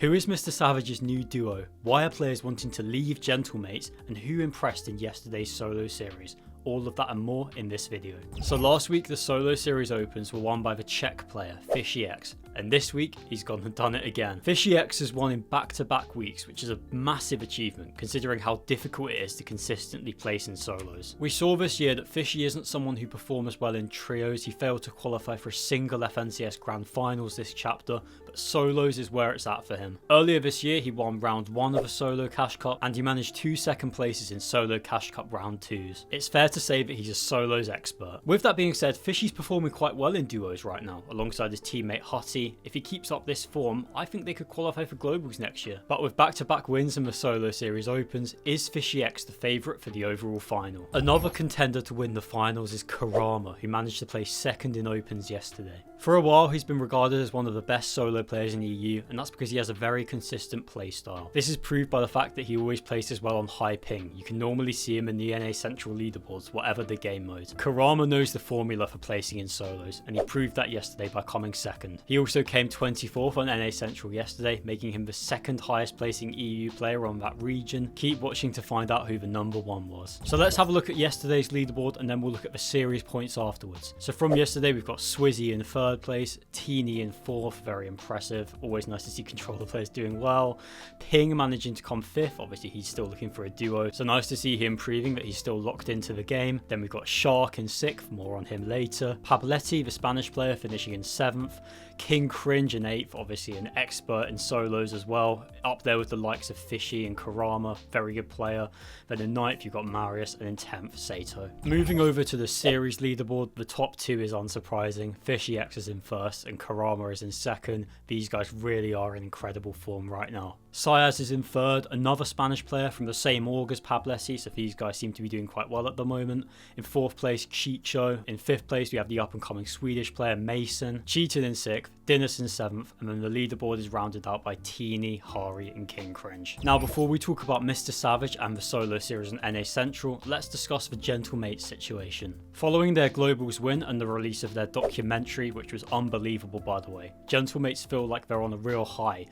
Who is MrSavage's new duo? Why are players wanting to leave Gentlemates? And who impressed in yesterday's solo series? All of that and more in this video. So last week the solo series opens were won by the Czech player FishyX, and this week he's gone and done it again. FishyX has won in back-to-back weeks, which is a massive achievement considering how difficult it is to consistently place in solos. We saw this year that Fishy isn't someone who performs well in trios. He failed to qualify for a single FNCS Grand Finals this chapter, but solos is where it's at for him. Earlier this year he won round 1 of a solo Cash Cup, and he managed 2 second places in solo Cash Cup round 2s. It's fair to say that he's a solos expert. With that being said, Fishy's performing quite well in duos right now, alongside his teammate Hutty. If he keeps up this form, I think they could qualify for globals next year. But with back-to-back wins and the solo series opens, is FishyX the favourite for the overall final? Another contender to win the finals is Karama, who managed to place second in opens yesterday. For a while, he's been regarded as one of the best solo players in EU, and that's because he has a very consistent playstyle. This is proved by the fact that he always places well on high ping. You can normally see him in the NA Central leaderboards, whatever the game mode. Karama knows the formula for placing in solos, and he proved that yesterday by coming second. He also came 24th on NA Central yesterday, making him the second highest placing EU player on that region. Keep watching to find out who the number 1 was. So let's have a look at yesterday's leaderboard, and then we'll look at the series points afterwards. So from yesterday, we've got Swizzy in third place, Teeny in 4th, very impressive. Always nice to see controller players doing well. Ping managing to come 5th, obviously he's still looking for a duo, so nice to see him proving that he's still locked into the game. Then we've got Shark in 6th, more on him later. Pabletti, the Spanish player, finishing in 7th. King Cringe in 8th, obviously an expert in solos as well, up there with the likes of Fishy and Karama, very good player. Then in 9th you've got Marius, and in 10th Sato. Moving over to the series leaderboard, the top 2 is unsurprising. FishyX is in 1st and Karama is in 2nd. These guys really are in incredible form right now. Sayaz is in 3rd, another Spanish player from the same org as Pabletti, so these guys seem to be doing quite well at the moment. In 4th place, Chicho. In 5th place, we have the up-and-coming Swedish player Mason. Cheated in 6th, Dinas in 7th, and then the leaderboard is rounded out by Teeny, Hari, and King Cringe. Now, before we talk about MrSavage and the solo series in NA Central, let's discuss the Gentlemates situation. Following their globals win and the release of their documentary, which was unbelievable by the way, Gentlemates feel like they're on a real high.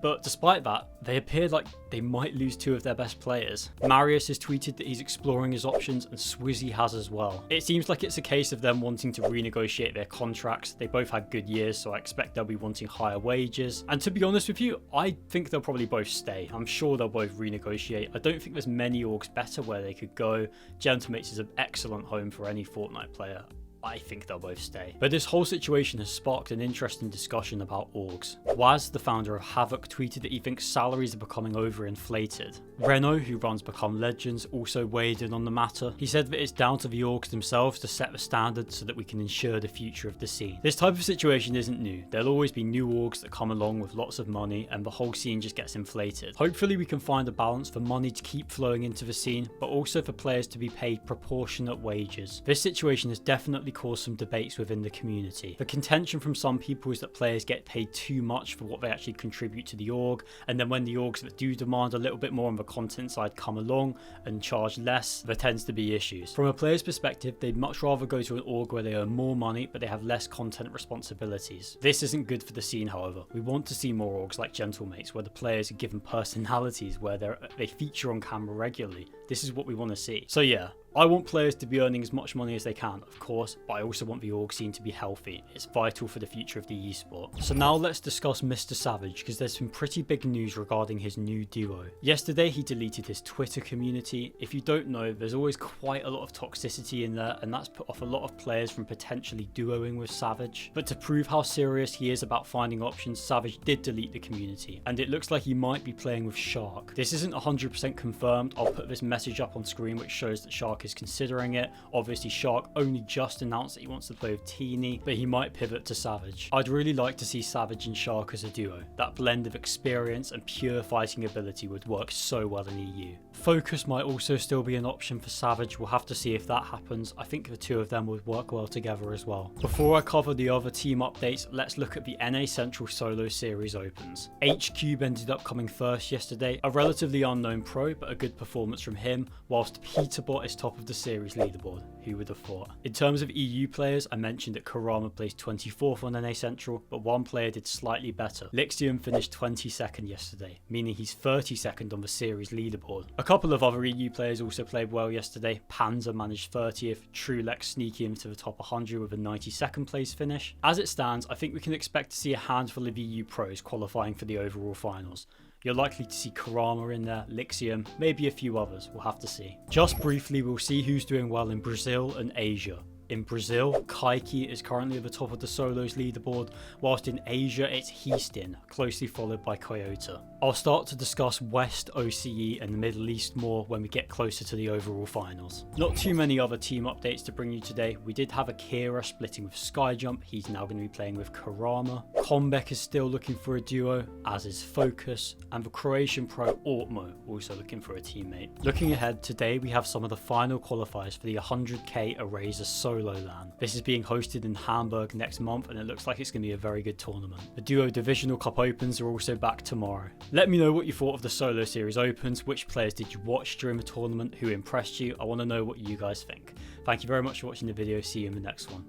But despite that, they appeared like they might lose 2 of their best players. Marius has tweeted that he's exploring his options, and Swizzy has as well. It seems like it's a case of them wanting to renegotiate their contracts. They both had good years, so I expect they'll be wanting higher wages. And to be honest with you, I think they'll probably both stay. I'm sure they'll both renegotiate. I don't think there's many orgs better where they could go. Gentlemates is an excellent home for any Fortnite player. I think they'll both stay. But this whole situation has sparked an interesting discussion about orgs. Waz, the founder of Havoc, tweeted that he thinks salaries are becoming overinflated. Reno, who runs Become Legends, also weighed in on the matter. He said that it's down to the orgs themselves to set the standards so that we can ensure the future of the scene. This type of situation isn't new. There'll always be new orgs that come along with lots of money and the whole scene just gets inflated. Hopefully we can find a balance for money to keep flowing into the scene, but also for players to be paid proportionate wages. This situation has definitely caused some debates within the community. The contention from some people is that players get paid too much for what they actually contribute to the org, and then when the orgs that do demand a little bit more on the content side come along and charge less, there tends to be issues. From a player's perspective, they'd much rather go to an org where they earn more money but they have less content responsibilities. This isn't good for the scene, however. We want to see more orgs like Gentlemates where the players are given personalities, where they feature on camera regularly. This is what we want to see. So yeah, I want players to be earning as much money as they can, of course, but I also want the org scene to be healthy. It's vital for the future of the esport. So now let's discuss MrSavage, because there's some pretty big news regarding his new duo. Yesterday he deleted his Twitter community. If you don't know, there's always quite a lot of toxicity in there, and that's put off a lot of players from potentially duoing with Savage. But to prove how serious he is about finding options, Savage did delete the community, and it looks like he might be playing with Shark. This isn't 100% confirmed. I'll put this message up on screen which shows that Shark is considering it. Obviously Shark only just announced that he wants to play with Teeny, but he might pivot to Savage. I'd really like to see Savage and Shark as a duo. That blend of experience and pure fighting ability would work so well in EU. Focus might also still be an option for Savage. We'll have to see if that happens. I think the 2 of them would work well together as well. Before I cover the other team updates, let's look at the NA Central solo series opens. H-Cube ended up coming first yesterday, a relatively unknown pro, but a good performance from him, whilst Peterbot is top top of the series leaderboard. Who would have thought? In terms of EU players, I mentioned that Karama placed 24th on NA Central, but one player did slightly better. Lixium finished 22nd yesterday, meaning he's 32nd on the series leaderboard. A couple of other EU players also played well yesterday. Panzer managed 30th, Trulex sneaking into the top 100 with a 92nd place finish. As it stands, I think we can expect to see a handful of EU pros qualifying for the overall finals. You're likely to see Karama in there, Lixium, maybe a few others, we'll have to see. Just briefly, we'll see who's doing well in Brazil and Asia. In Brazil, Kaiki is currently at the top of the solos leaderboard, whilst in Asia it's Heastin, closely followed by Coyota. I'll start to discuss West, OCE and the Middle East more when we get closer to the overall finals. Not too many other team updates to bring you today. We did have Akira splitting with Skyjump, he's now going to be playing with Karama. Kombek is still looking for a duo, as is Focus, and the Croatian pro Ortmo also looking for a teammate. Looking ahead, today we have some of the final qualifiers for the 100k Eraser Solo LAN. This is being hosted in Hamburg next month and it looks like it's going to be a very good tournament. The Duo Divisional Cup Opens are also back tomorrow. Let me know what you thought of the Solo Series Opens, which players did you watch during the tournament, who impressed you. I want to know what you guys think. Thank you very much for watching the video, see you in the next one.